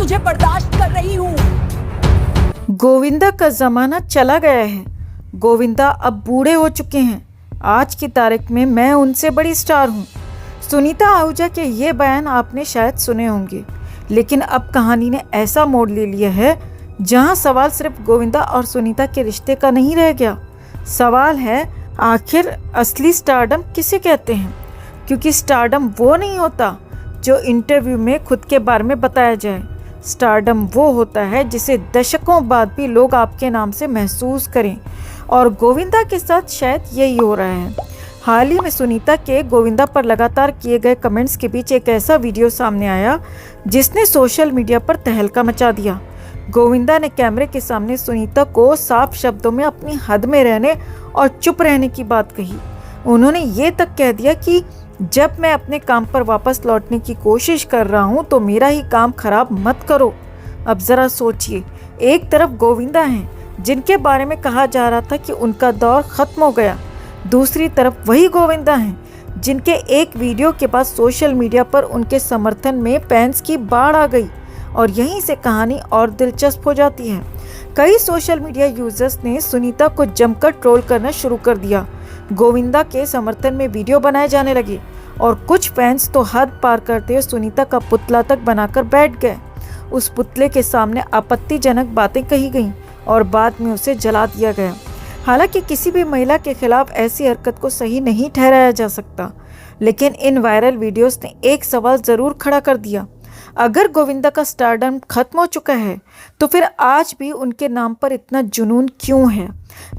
तुझे बर्दाश्त कर रही हूँ। गोविंदा का जमाना चला गया है। गोविंदा अब बूढ़े हो चुके हैं। आज की तारीख में मैं उनसे बड़ी स्टार हूँ। सुनीता आहूजा के ये बयान आपने शायद सुने होंगे, लेकिन अब कहानी ने ऐसा मोड़ ले लिया है जहाँ सवाल सिर्फ गोविंदा और सुनीता के रिश्ते का नहीं रह गया। सवाल है, आखिर असली स्टारडम किसे कहते हैं? क्योंकि स्टारडम वो नहीं होता जो इंटरव्यू में खुद के बारे में बताया जाए। स्टारडम वो होता है जिसे दशकों बाद भी लोग आपके नाम से महसूस करें, और गोविंदा के साथ शायद यही हो रहा है। हाल ही में सुनीता के गोविंदा पर लगातार किए गए कमेंट्स के बीच एक ऐसा वीडियो सामने आया जिसने सोशल मीडिया पर तहलका मचा दिया। गोविंदा ने कैमरे के सामने सुनीता को साफ शब्दों में अपनी हद में रहने और चुप रहने की बात कही। उन्होंने ये तक कह दिया कि जब मैं अपने काम पर वापस लौटने की कोशिश कर रहा हूँ तो मेरा ही काम खराब मत करो। अब ज़रा सोचिए, एक तरफ गोविंदा हैं जिनके बारे में कहा जा रहा था कि उनका दौर ख़त्म हो गया, दूसरी तरफ वही गोविंदा हैं जिनके एक वीडियो के बाद सोशल मीडिया पर उनके समर्थन में फैंस की बाढ़ आ गई, और यहीं से कहानी और दिलचस्प हो जाती है। कई सोशल मीडिया यूजर्स ने सुनीता को जमकर ट्रोल करना शुरू कर दिया। गोविंदा के समर्थन में वीडियो बनाए जाने लगे और कुछ फैंस तो हद पार करते हुए सुनीता का पुतला तक बनाकर बैठ गए। उस पुतले के सामने आपत्तिजनक बातें कही गईं और बाद में उसे जला दिया गया। हालांकि किसी भी महिला के खिलाफ ऐसी हरकत को सही नहीं ठहराया जा सकता, लेकिन इन वायरल वीडियोस ने एक सवाल ज़रूर खड़ा कर दिया। अगर गोविंदा का स्टारडम खत्म हो चुका है तो फिर आज भी उनके नाम पर इतना जुनून क्यों है?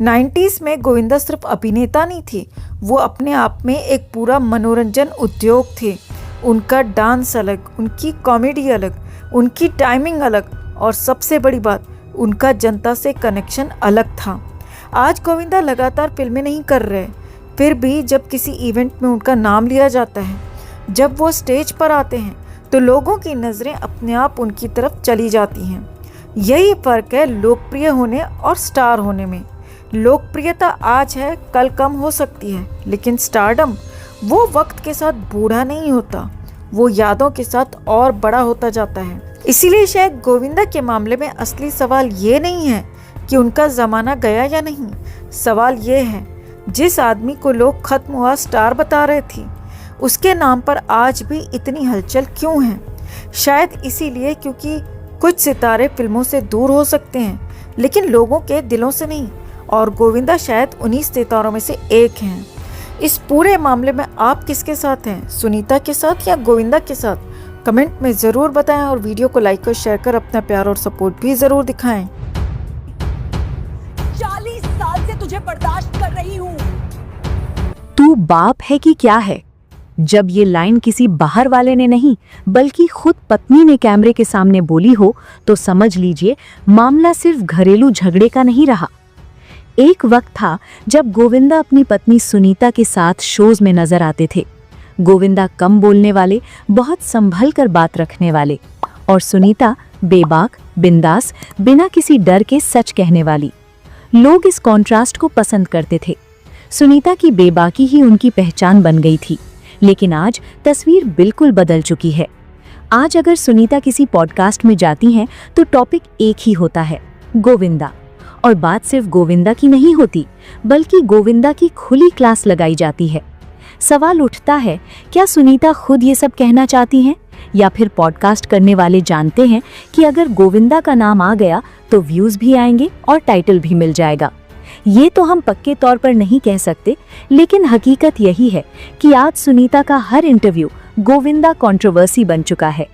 90s में गोविंदा सिर्फ अभिनेता नहीं थी, वो अपने आप में एक पूरा मनोरंजन उद्योग थे। उनका डांस अलग, उनकी कॉमेडी अलग, उनकी टाइमिंग अलग, और सबसे बड़ी बात, उनका जनता से कनेक्शन अलग था। आज गोविंदा लगातार फिल्में नहीं कर रहे, फिर भी जब किसी इवेंट में उनका नाम लिया जाता है, जब वो स्टेज पर आते हैं तो लोगों की नज़रें अपने आप उनकी तरफ चली जाती हैं। यही फ़र्क है लोकप्रिय होने और स्टार होने में। लोकप्रियता आज है, कल कम हो सकती है, लेकिन स्टारडम वो वक्त के साथ बूढ़ा नहीं होता, वो यादों के साथ और बड़ा होता जाता है। इसीलिए शायद गोविंदा के मामले में असली सवाल ये नहीं है कि उनका ज़माना गया या नहीं। सवाल ये है, जिस आदमी को लोग खत्म हुआ स्टार बता रहे थे, उसके नाम पर आज भी इतनी हलचल क्यों है? शायद इसीलिए क्योंकि कुछ सितारे फिल्मों से दूर हो सकते हैं, लेकिन लोगों के दिलों से नहीं, और गोविंदा शायद उन्हीं सितारों में से एक हैं। इस पूरे मामले में आप किसके साथ हैं, सुनीता के साथ या गोविंदा के साथ? कमेंट में ज़रूर बताएं और वीडियो को लाइक और शेयर कर अपना प्यार और सपोर्ट भी ज़रूर दिखाएं। 40 साल से तुझे बर्दाश्त कर रही हूँ। तू बाप है कि क्या है? जब ये लाइन किसी बाहर वाले ने नहीं बल्कि खुद पत्नी ने कैमरे के सामने बोली हो तो समझ लीजिए मामला सिर्फ घरेलू झगड़े का नहीं रहा। एक वक्त था जब गोविंदा अपनी पत्नी सुनीता के साथ शोज में नजर आते थे। गोविंदा कम बोलने वाले, बहुत संभल कर बात रखने वाले, और सुनीता बेबाक, बिंदास, बिना किसी डर के सच कहने वाली। लोग इस कॉन्ट्रास्ट को पसंद करते थे। सुनीता की बेबाकी ही उनकी पहचान बन गई थी, लेकिन आज तस्वीर बिल्कुल बदल चुकी है। आज अगर सुनीता किसी पॉडकास्ट में जाती हैं तो टॉपिक एक ही होता है, गोविंदा। और बात सिर्फ गोविंदा की नहीं होती, बल्कि गोविंदा की खुली क्लास लगाई जाती है। सवाल उठता है, क्या सुनीता खुद ये सब कहना चाहती हैं, या फिर पॉडकास्ट करने वाले जानते हैं कि अगर गोविंदा का नाम आ गया तो व्यूज भी आएंगे और टाइटल भी मिल जाएगा? ये तो हम पक्के तौर पर नहीं कह सकते, लेकिन हकीकत यही है कि आज सुनीता का हर इंटरव्यू गोविंदा कंट्रोवर्सी बन चुका है।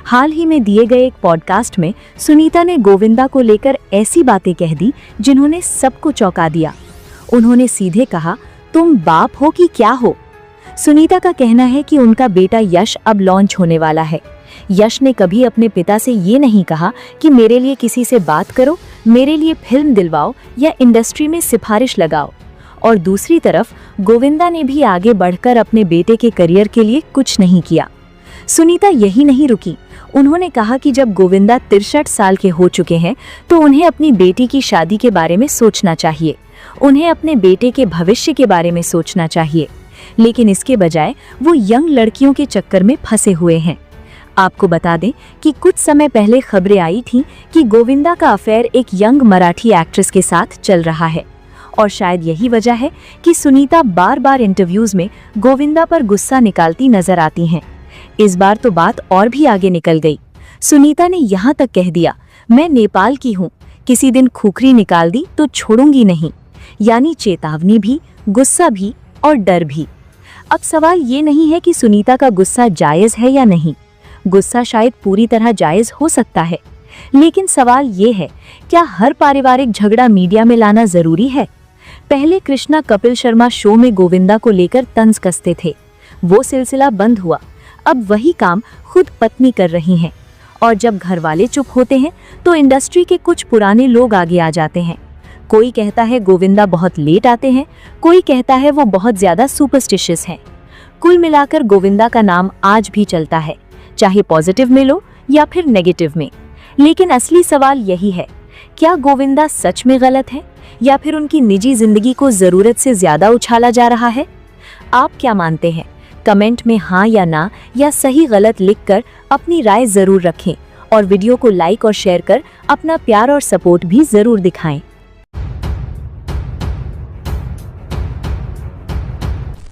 हाल ही में दिए गए एक पॉडकास्ट में सुनीता ने गोविंदा को लेकर ऐसी बातें कह दी जिन्होंने सबको चौंका दिया। उन्होंने सीधे कहा, तुम बाप हो कि क्या हो? सुनीता का कहना है कि उनका बेटा यश अब लॉन्च होने वाला है। यश ने कभी अपने पिता से ये नहीं कहा कि मेरे लिए किसी से बात करो, मेरे लिए फिल्म दिलवाओ या इंडस्ट्री में सिफारिश लगाओ। और दूसरी तरफ गोविंदा ने भी आगे बढ़कर अपने बेटे के करियर के लिए कुछ नहीं किया। सुनीता यही नहीं रुकी, उन्होंने कहा कि जब गोविंदा 63 साल के हो चुके हैं तो उन्हें अपनी बेटी की शादी के बारे में सोचना चाहिए, उन्हें अपने बेटे के भविष्य के बारे में सोचना चाहिए, लेकिन इसके बजाय वो यंग लड़कियों के चक्कर में फंसे हुए हैं। आपको बता दें कि कुछ समय पहले खबरें आई थीं कि गोविंदा का अफेयर एक यंग मराठी एक्ट्रेस के साथ चल रहा है और शायद यही वजह है कि सुनीता बार बार इंटरव्यूज में गोविंदा पर गुस्सा निकालती नजर आती हैं। इस बार तो बात और भी आगे निकल गई। सुनीता ने यहाँ तक कह दिया, मैं नेपाल की हूँ, किसी दिन खुखरी निकाल दी तो छोड़ूंगी नहीं। यानी चेतावनी भी, गुस्सा भी और डर भी। अब सवाल ये नहीं है कि सुनीता का गुस्सा जायज है या नहीं। गुस्सा शायद पूरी तरह जायज हो सकता है, लेकिन सवाल ये है, क्या हर पारिवारिक झगड़ा मीडिया में लाना जरूरी है? पहले कृष्णा कपिल शर्मा शो में गोविंदा को लेकर तंज कसते थे, वो सिलसिला बंद हुआ। अब वही काम खुद पत्नी कर रही हैं। और जब घर वाले चुप होते हैं तो इंडस्ट्री के कुछ पुराने लोग आगे आ जाते हैं। कोई कहता है गोविंदा बहुत लेट आते हैं, कोई कहता है वो बहुत ज्यादा सुपरस्टिशियस हैं। कुल मिलाकर गोविंदा का नाम आज भी चलता है, चाहे पॉजिटिव में लो या फिर नेगेटिव में। लेकिन असली सवाल यही है, क्या गोविंदा सच में गलत है या फिर उनकी निजी जिंदगी को जरूरत से ज्यादा उछाला जा रहा है? आप क्या मानते हैं? कमेंट में हाँ या ना या सही गलत लिखकर अपनी राय जरूर रखें और वीडियो को लाइक और शेयर कर अपना प्यार और सपोर्ट भी जरूर दिखाएं।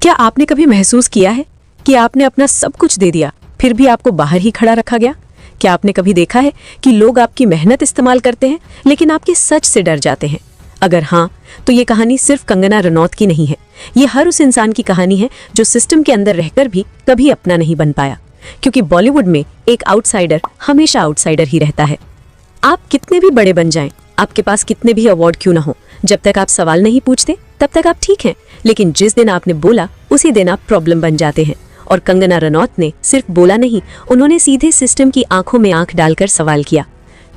क्या आपने कभी महसूस किया है कि आपने अपना सब कुछ दे दिया फिर भी आपको बाहर ही खड़ा रखा गया? क्या आपने कभी देखा है कि लोग आपकी मेहनत इस्तेमाल करते हैं लेकिन आपके सच से डर जाते हैं? अगर हाँ, तो ये कहानी सिर्फ कंगना रनौत की नहीं है। ये हर उस इंसान की कहानी है जो सिस्टम के अंदर रहकर भी कभी अपना नहीं बन पाया, क्योंकि बॉलीवुड में एक आउटसाइडर हमेशा आउटसाइडर ही रहता है। आप कितने भी बड़े बन जाएं, आपके पास कितने भी अवार्ड क्यों ना हो, जब तक आप सवाल नहीं पूछते तब तक आप ठीक हैं। लेकिन जिस दिन आपने बोला उसी दिन आप प्रॉब्लम बन जाते हैं। और कंगना रनौत ने सिर्फ बोला नहीं, उन्होंने सीधे सिस्टम की आंखों में आंख डालकर सवाल किया।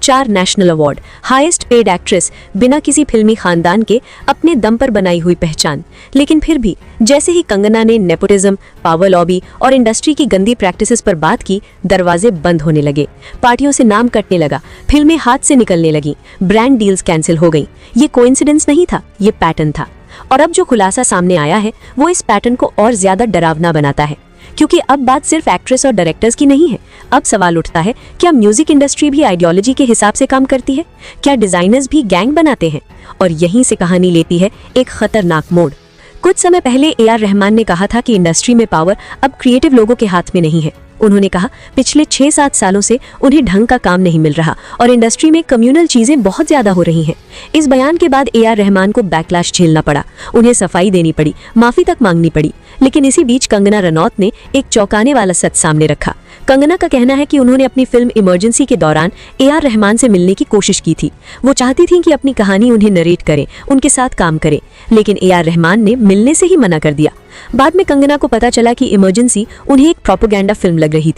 4 national award, highest paid actress, बिना किसी फिल्मी खानदान के अपने दम पर बनाई हुई पहचान। लेकिन फिर भी जैसे ही कंगना ने नेपोटिज्म, पावर लॉबी और इंडस्ट्री की गंदी प्रैक्टिसेस पर बात की, दरवाजे बंद होने लगे, पार्टियों से नाम कटने लगा, फिल्में हाथ से निकलने लगी, ब्रांड डील्स कैंसिल हो गई। ये कोइंसिडेंस नहीं था, ये पैटर्न था। और अब जो खुलासा सामने आया है वो इस पैटर्न को और ज्यादा डरावना बनाता है, क्योंकि अब बात सिर्फ एक्ट्रेस और डायरेक्टर्स की नहीं है। अब सवाल उठता है, क्या म्यूजिक इंडस्ट्री भी आइडियोलॉजी के हिसाब से काम करती है? क्या डिजाइनर्स भी गैंग बनाते हैं? और यहीं से कहानी लेती है एक खतरनाक मोड़। कुछ समय पहले AR रहमान ने कहा था कि इंडस्ट्री में पावर अब क्रिएटिव लोगों के हाथ में नहीं है। उन्होंने कहा, पिछले 6-7 सालों से उन्हें ढंग का काम नहीं मिल रहा और इंडस्ट्री में कम्युनल चीजें बहुत ज्यादा हो रही हैं। इस बयान के बाद AR रहमान को बैकलैश झेलना पड़ा, उन्हें सफाई देनी पड़ी, माफी तक मांगनी पड़ी। लेकिन इसी बीच कंगना रनौत ने एक चौंकाने वाला सच सामने रखा। कंगना का कहना है कि उन्होंने अपनी फिल्म इमरजेंसी के दौरान AR रहमान से मिलने की कोशिश की थी। वो चाहती थी कि अपनी कहानी उन्हें नरेट करें, उनके साथ काम करें, लेकिन AR रहमान ने मिलने से ही मना कर दिया। बाद में कंगना को पता चला कि इमरजेंसी उन्हें एक प्रोपेगेंडा फिल्म लग रही थी।